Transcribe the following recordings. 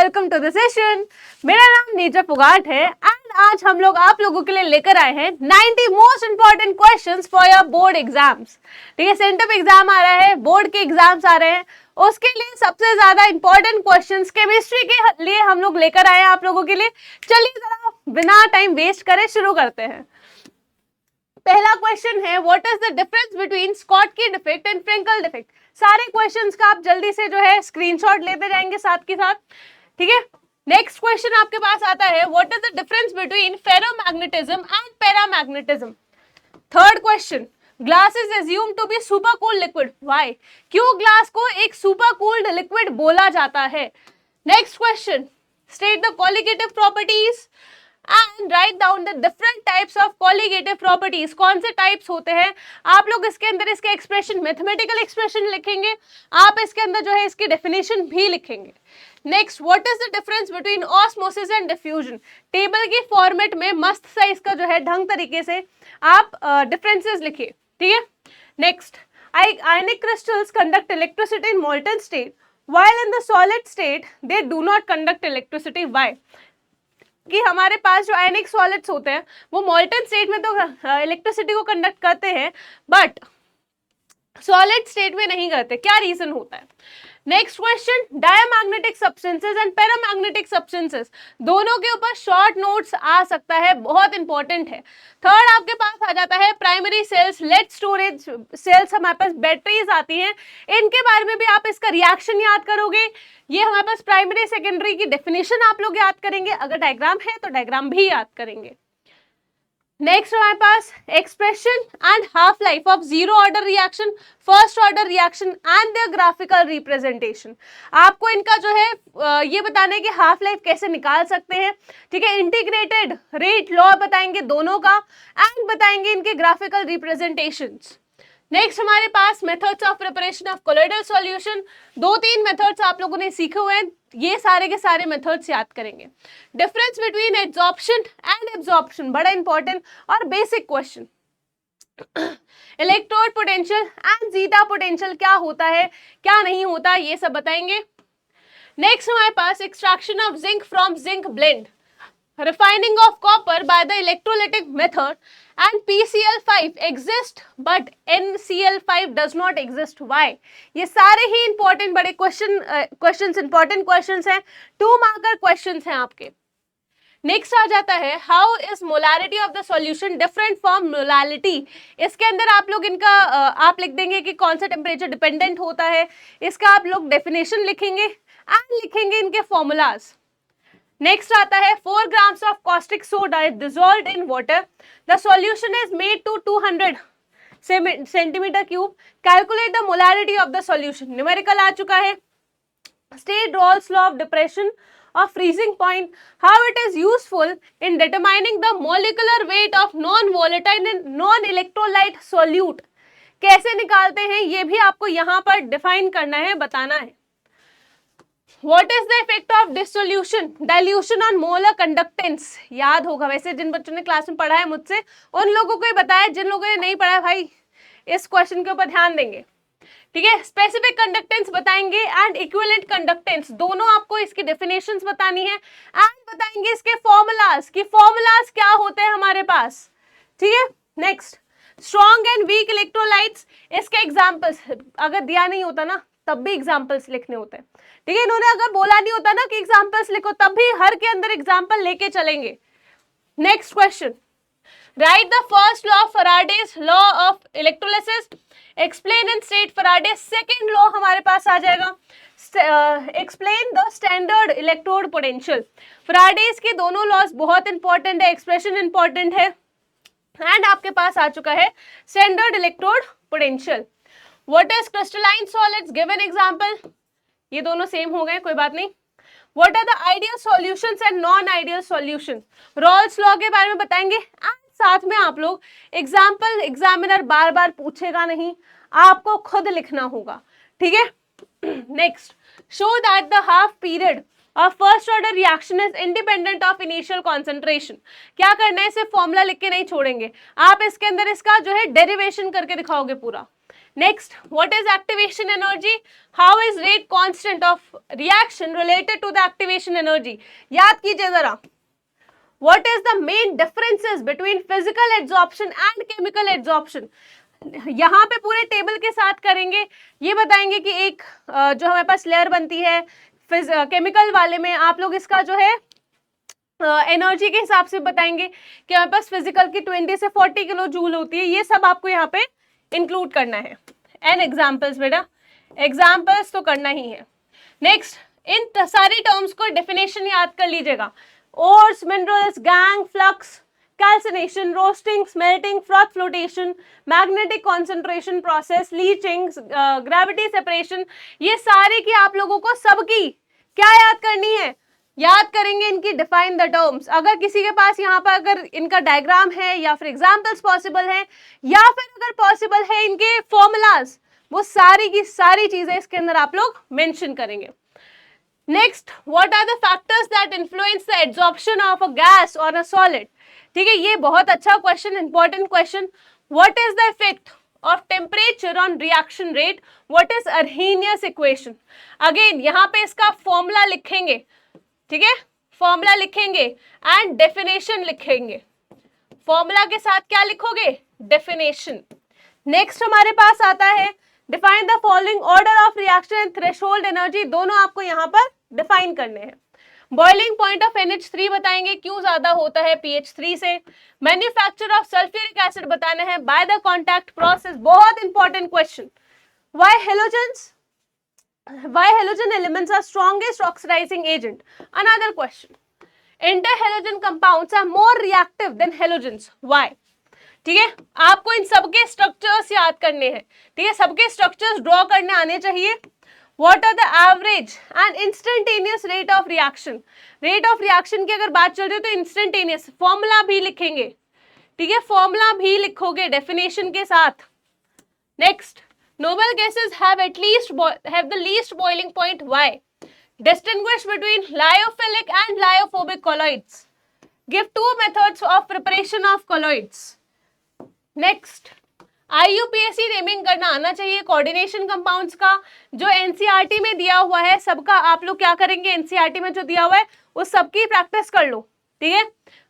Welcome to the session. मेरा नाम नीरजा पुगाट है एंड आज हम लोग आप लोगों के लिए लेकर आए हैं 90 most important questions for your board exams. ठीक है, सेंटअप एग्जाम आ रहा है, बोर्ड के एग्जाम्स आ रहे हैं, उसके लिए सबसे ज्यादा इंपॉर्टेंट क्वेश्चंस केमिस्ट्री के लिए हम लोग लेकर आए हैं आप लोगों के लिए। चलिए जरा बिना टाइम वेस्ट करे शुरू करते हैं। पहला क्वेश्चन है, what is the difference between Schottky defect and Frenkel defect. सारे क्वेश्चंस का आप जल्दी से जो है स्क्रीनशॉट लेते जाएंगे साथ के साथ। ठीक है, नेक्स्ट क्वेश्चन आपके पास आता है, what is the difference between ferromagnetism and paramagnetism. Third question, glass is assumed to be super cooled liquid, why. क्यों ग्लास को एक सुपर कूल्ड लिक्विड बोला जाता है। Next question, state the colligative properties and write down the different types of colligative properties. कौन से types होते हैं आप लोग इसके अंदर इसके एक्सप्रेशन, मैथमेटिकल एक्सप्रेशन लिखेंगे, आप इसके अंदर जो है इसकी डेफिनेशन भी लिखेंगे। Next, what is the difference between osmosis and diffusion. Table की फॉर्मेट में मस्त सा इसका जो है ढंग तरीके से आप डिफरेंसेस लिखिए। ठीक है, next, ionic crystals conduct electricity in molten state while in the solid state they do not conduct electricity, why। कि हमारे पास जो आयनिक सॉलिड्स होते हैं वो मॉल्टन स्टेट में तो इलेक्ट्रिसिटी को कंडक्ट करते हैं बट सॉलिड स्टेट में नहीं करते, क्या रीजन होता है। Next question, diamagnetic substances and paramagnetic substances, दोनों के ऊपर शॉर्ट नोट्स आ सकता है, बहुत इंपॉर्टेंट है। थर्ड आपके पास आ जाता है primary cells, lead storage cells, हमारे पास बैटरीज आती हैं, इनके बारे में भी आप इसका रिएक्शन याद करोगे। ये हमारे पास प्राइमरी सेकेंडरी की डेफिनेशन आप लोग याद करेंगे, अगर डायग्राम है तो डायग्राम भी याद करेंगे। नेक्स्ट हमारे पास expression and half life of zero order reaction, first order reaction and the graphical representation. आपको इनका जो है ये बताने की हाफ लाइफ कैसे निकाल सकते हैं। ठीक है, इंटीग्रेटेड रेट लॉ बताएंगे दोनों का एंड बताएंगे इनके ग्राफिकल रिप्रेजेंटेशंस। नेक्स्ट हमारे पास methods of preparation of colloidal solution, 2-3 methods आप लोगों ने सीखे हुए हैं, ये सारे के सारे मेथड्स याद करेंगे। Difference between absorption and absorption, बड़ा इंपॉर्टेंट और basic question. Electrode potential and zeta potential क्या होता है क्या नहीं होता, ये सब बताएंगे। नेक्स्ट हमारे पास extraction of zinc from zinc blende, refining of copper by the electrolytic method and PCl5 exist but NCl5 does not exist, why। ये सारे ही इंपॉर्टेंट बड़े क्वेश्चंस इंपॉर्टेंट क्वेश्चंस हैं, 2 मार्कर क्वेश्चंस हैं आपके। नेक्स्ट आ जाता है, how is molarity of the solution different from molality. इसके अंदर आप लोग इनका आप लिख देंगे कि कौन सा टेम्परेचर डिपेंडेंट होता है, इसका आप लोग डेफिनेशन लिखेंगे एंड लिखेंगे इनके फॉर्मूलाज। नेक्स्ट आता है, 4 grams of caustic soda is dissolved in water, the solution is made to 200 centimeter cube, calculate the molarity of the solution। Numerical आ चुका है। State Rolle's law of depression of freezing point, how it is useful in determining the molecular weight of non-volatile and non-electrolyte solute। कैसे निकालते हैं ये भी आपको यहाँ पर डिफाइन करना है, बताना है। What is the effect of dissolution, dilution on molar conductance। याद होगा वैसे, जिन बच्चों ने क्लास में पढ़ा है मुझसे उन लोगों को ही बताया, जिन लोगों ने नहीं पढ़ा भाई इस क्वेश्चन के ऊपर ध्यान देंगे। ठीक है, स्पेसिफिक कंडक्टेंस बताएंगे एंड इक्विवेलेंट कंडक्टेंस, दोनों आपको इसकी डेफिनेशंस बतानी है एंड बताएंगे इसके फॉर्मूलाज कि फॉर्मूलाज क्या होते हैं हमारे पास। ठीक है, next, strong and weak electrolytes, इसके एग्जाम्पल्स अगर दिया नहीं होता ना तब भी एग्जाम्पल्स लिखने होते हैं। ठीक है, इन्होंने अगर बोला नहीं होता ना कि एग्जाम्पल्स लिखो तब भी हर के अंदर एग्जाम्पल लेके चलेंगे। Next question, right the first law of Faraday's law of electrolysis, explain and state Faraday's second law हमारे पास आ जाएगा, explain the standard electrode potential. Faraday's के दोनों लॉज बहुत इंपॉर्टेंट है, एक्सप्रेशन इंपॉर्टेंट है एंड आपके पास आ चुका है standard electrode potential. What is crystalline solids, give an example। ये दोनों सेम हो गए, कोई बात नहीं। What are the ideal solutions and non-ideal solution, Rolle's law के बारे में बताएंगे एंड साथ में आप लोग एग्जाम्पल एग्जामिनर बार बार पूछेगा नहीं, आपको खुद लिखना होगा। ठीक है, next, show that the half period of first order reaction is independent of initial concentration. क्या करना है, सिर्फ फॉर्मूला लिख के नहीं छोड़ेंगे, आप इसके अंदर इसका जो है डेरिवेशन करके दिखाओगे पूरा। Next, what is activation energy? How is rate constant of reaction related to the activation energy? याद कीजिए जरा. What is the main differences between physical adsorption and chemical adsorption? यहाँ पे पूरे टेबल के साथ करेंगे. ये बताएंगे कि एक जो हमारे पास लेयर बनती है केमिकल वाले में, आप लोग इसका जो है एनर्जी के हिसाब से बताएंगे कि हमारे पास फिजिकल की 20 से 40 किलो जूल होती है. ये सब आपको यहाँ पे इंक्लूड करना है. एंड एग्जाम्पल्स बेटा, एग्जाम्पल्स तो करना ही है. नेक्स्ट, इन सारी टर्म्स को डेफिनेशन याद कर लीजिएगा. Ores, minerals, gang, flux, calcination, roasting, smelting, froth flotation, magnetic concentration process, leaching, gravity separation, ये सारी की आप लोगों को सबकी क्या याद करनी है? याद करेंगे इनकी डिफाइन द टर्म्स. अगर किसी के पास यहाँ पर अगर इनका डायग्राम है या फिर एग्जाम्पल्स पॉसिबल है या फिर अगर पॉसिबल है इनके फॉर्मूलाज, वो सारी की सारी चीजें इसके अंदर आप लोग मेंशन करेंगे. Next, what are the factors that influence the absorption of a gas or a solid? ठीक है, ये बहुत अच्छा question, important question. What is the effect of temperature on reaction rate? What is Arrhenius equation? Again यहाँ पे इसका formula लिखेंगे. ठीक है, फॉर्मूला लिखेंगे एंड डेफिनेशन लिखेंगे. फॉर्मूला के साथ क्या लिखोगे? डेफिनेशन. नेक्स्ट हमारे पास आता है define the following order of reaction and threshold energy. दोनों आपको यहाँ पर डिफाइन करने हैं. बॉइलिंग पॉइंट ऑफ NH3 बताएंगे क्यों ज्यादा होता है PH3 से. मैन्युफैक्चर ऑफ सल्फ्यूरिक एसिड बताना है बाय द कॉन्टैक्ट प्रोसेस. बहुत important question. Why halogen elements are strongest oxidizing agent? Another question. Interhalogen compounds are more reactive than halogens. Why? ठीक है, आपको इन सबके स्ट्रक्चर्स याद करने हैं. ठीक है, सबके स्ट्रक्चर्स ड्रॉ करने आने चाहिए. What are the average and instantaneous rate of reaction? Rate of reaction की अगर बात चल रही है तो instantaneous फॉर्मूला भी लिखेंगे. ठीक है, फॉर्मूला भी लिखोगे डेफिनेशन के साथ. Next, noble gases have the least boiling point. Why? Distinguish between lyophilic and lyophobic colloids. Give two methods of preparation of colloids. Next, IUPAC naming करना आना चाहिए कोऑर्डिनेशन कंपाउंड्स का. जो एनसीईआरटी में दिया हुआ है सबका आप लोग क्या करेंगे, एनसीईआरटी में जो दिया हुआ है उस सबकी प्रैक्टिस कर लो. ठीक है,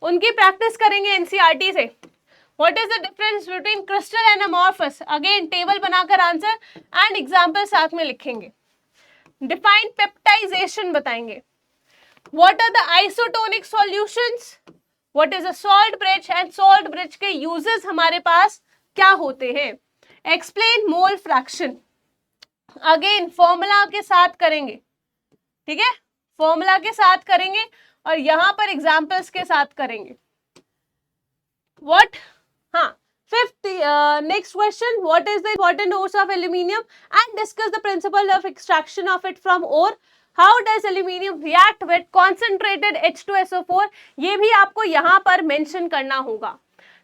उनकी प्रैक्टिस करेंगे एनसीईआरटी से. What is the difference between crystal and amorphous? Again table बनाकर आंसर एंड एग्जाम्पल साथ में लिखेंगे. डिफाइन पेप्टाइजेशन बताएंगे. What are the isotonic solutions? What is a salt bridge and salt bridge के uses हमारे पास क्या होते हैं? Explain mole fraction. Again formula के साथ करेंगे. ठीक है, फॉर्मूला के साथ करेंगे और यहाँ पर एग्जाम्पल्स के साथ करेंगे. What? हाँ, fifth next question, what is the important ores of aluminium and discuss the principle of extraction of it from ore. How does aluminium react with concentrated H2SO4? ये भी आपको यहाँ पर मेंशन करना होगा.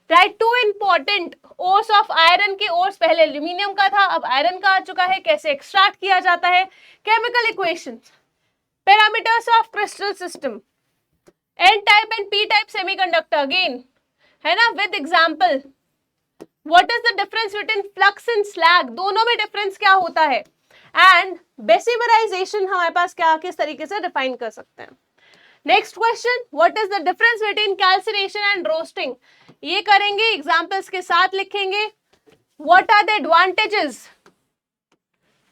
Right, two important ores of iron के ores, पहले aluminium का था अब आयरन का आ चुका है. कैसे एक्सट्रैक्ट किया जाता है, chemical equations, parameters of crystal system, n type and p type semiconductor again है ना with example. What is the difference between flux and slag, दोनों में डिफरेंस क्या होता है. एंड बेसिमराइजेशन हमारे पास क्या किस तरीके से डिफाइन कर सकते हैं. Next question, what is the difference between calcination and roasting, ये करेंगे एग्जाम्पल्स के साथ लिखेंगे. What are the advantages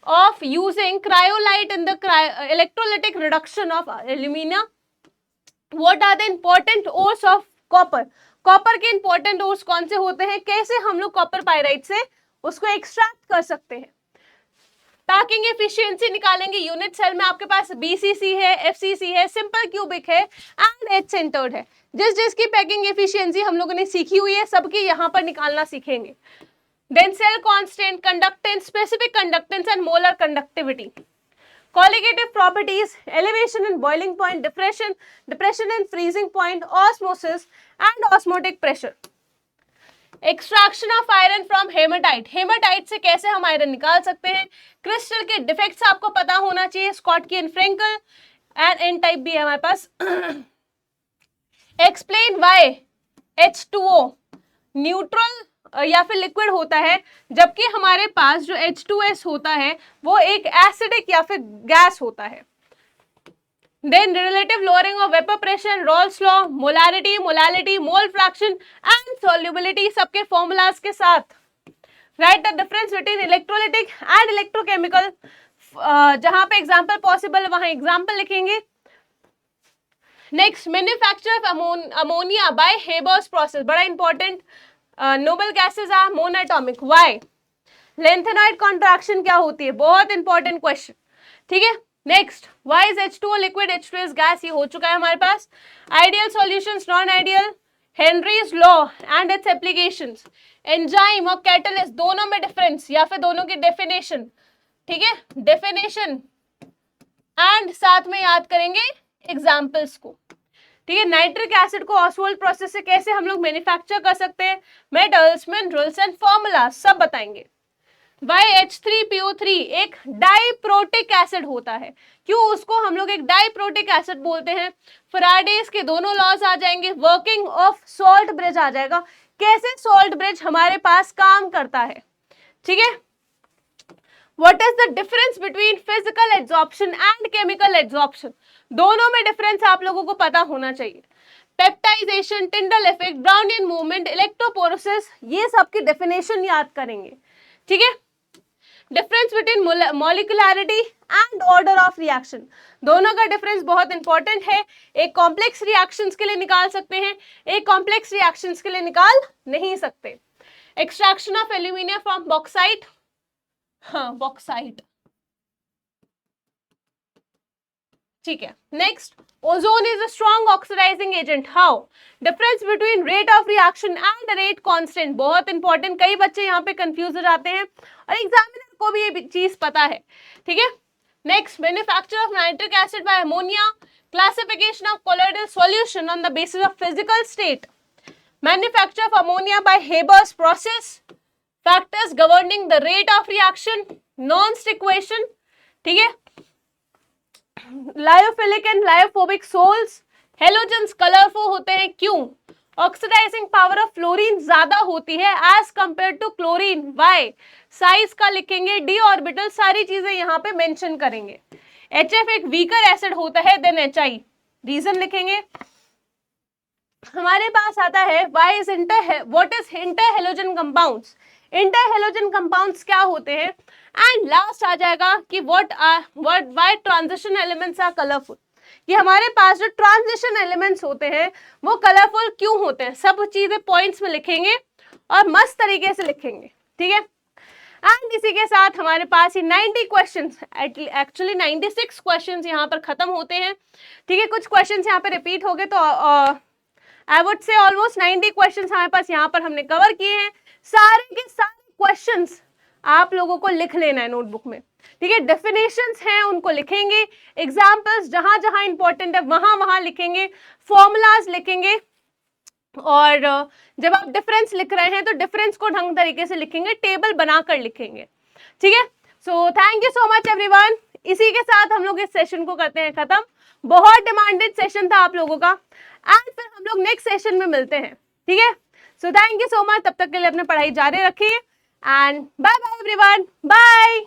of using cryolite in the electrolytic reduction of alumina. What are the important ores of copper, copper के important ores कौन से होते हैं, कैसे हम लोग कॉपर पायराइट से उसको एक्सट्रैक्ट कर सकते हैं. पैकिंग एफिशिएंसी निकालेंगे. यूनिट सेल में आपके पास BCC है, FCC है, सिंपल क्यूबिक है एंड एच सेंटर्ड है. जिस जिसकी पैकिंग एफिशिएंसी हम लोगों ने सीखी हुई है सबकी यहाँ पर निकालना सीखेंगे. Then cell constant, conductance, specific conductance and molar conductivity. Colligative properties, elevation and boiling point, depression and freezing point, osmosis and osmotic pressure. Extraction of iron from hematite. hematite से कैसे हम आयरन निकाल सकते हैं. क्रिस्टल के defects आपको पता होना चाहिए. Schottky and Frenkel and n type भी है हमारे पास. Explain why H2O neutral या फिर लिक्विड होता है, जबकि हमारे पास जो H2S होता है वो एक एसिडिक या फिर गैस होता है। Then relative lowering of vapor pressure, Rolle's law, molarity, molality, mole fraction and solubility सबके formulas के साथ. Write the difference between electrolytic and electrochemical. जहाँ पे example possible वहाँ example लिखेंगे. Next, manufacture of ammonia by Haber's process. बड़ा important. Noble gases are monatomic. Why? Lengthenoid contraction क्या होती है? बहुत important question. ठीक है. Next, why is H2O liquid, H2S gas, ये हो चुका है हमारे पास. Ideal solutions, non ideal, Henry's law and its applications, enzyme और कैटलिस्ट, दोनों में डिफरेंस या फिर दोनों की डेफिनेशन. ठीक है, डेफिनेशन एंड साथ में याद करेंगे एग्जाम्पल्स को. ठीक है, नाइट्रिक एसिड को ऑसवाल्ड प्रोसेस से कैसे हम लोग मैन्युफैक्चर कर सकते हैं, मेटल्स, मिनरल्स एंड फॉर्मूला सब बताएंगे. H3PO3 एक डाइप्रोटिक एसिड होता है. क्यों उसको हम लोग एक डाइप्रोटिक एसिड बोलते हैं? फैराडेज के दोनों लॉज आ जाएंगे, वर्किंग ऑफ सॉल्ट ब्रिज आ जाएगा, कैसे सॉल्ट ब्रिज हमारे पास काम करता है. ठीक है, what is the difference between physical absorption and chemical absorption, दोनों में डिफरेंस आप लोगों को पता होना चाहिए. Peptization, Tyndall effect, Brownian movement, electrophoresis, ये सबकी डेफिनेशन याद करेंगे. ठीक है, difference between molecularity and order of reaction, दोनों का डिफरेंस बहुत इंपॉर्टेंट है. एक कॉम्प्लेक्स रिएक्शंस के लिए निकाल सकते हैं, एक कॉम्प्लेक्स रिएक्शंस के लिए निकाल नहीं सकते. Extraction of aluminium from bauxite, हाँ बॉक्साइट. ठीक है, next, ozone is a strong oxidising agent. How? Difference between rate of reaction and rate constant, बहुत इंपॉर्टेंट. कई बच्चे यहाँ पे कंफ्यूज हो जाते हैं और एग्जामिनर को भी ये चीज पता है. ठीक है, next, manufacture of nitric acid by ammonia, classification of colloidal solution on the basis of physical state, manufacture of ammonia by Haber's process, factors governing the rate of reaction, नॉन्स इक्वेशन. ठीक है, lyophilic and lyophobic sols, halogens colourful होते हैं. क्यों? Oxidising power of fluorine ज्यादा होती है as compared to chlorine. Why? Size का लिखेंगे, डी ऑर्बिटल, सारी चीजें यहाँ पे मेंशन करेंगे. HF एक वीकर एसिड होता है देन HI, रीजन लिखेंगे. हमारे पास आता है why is what is inter halogen compounds, inter halogen compounds क्या होते हैं. एंड लास्ट आ जाएगा कि why transition elements are colourful, कि हमारे पास जो ट्रांजिशन एलिमेंट्स होते हैं वो कलरफुल क्यों होते हैं. सब चीजें पॉइंट्स में लिखेंगे और मस्त तरीके से लिखेंगे. ठीक है, एंड इसी के साथ हमारे पास ये 90 क्वेश्चंस, एक्चुअली 96 क्वेश्चंस यहाँ पर खत्म होते हैं. ठीक है, कुछ क्वेश्चंस यहाँ पे रिपीट हो गए तो I would say almost 90 questions हमारे पास यहाँ पर हमने कवर किए हैं. सारे के सारे क्वेश्चंस आप लोगों को लिख लेना है नोटबुक में. ठीक है, डेफिनेशंस हैं उनको लिखेंगे, एग्जाम्पल्स जहां जहां इंपॉर्टेंट है वहां वहां लिखेंगे, फॉर्मूलाज लिखेंगे. और जब आप डिफरेंस लिख रहे हैं तो डिफरेंस को ढंग तरीके से लिखेंगे, टेबल बनाकर लिखेंगे. ठीक है, so thank you so much everyone. इसी के साथ हम लोग इस सेशन को करते हैं खत्म. बहुत डिमांडेड सेशन था आप लोगों का, एंड फिर हम लोग नेक्स्ट सेशन में मिलते हैं. ठीक है, so thank you so much. तब तक के लिए अपनी पढ़ाई जारी रखिए and bye bye everyone. Bye.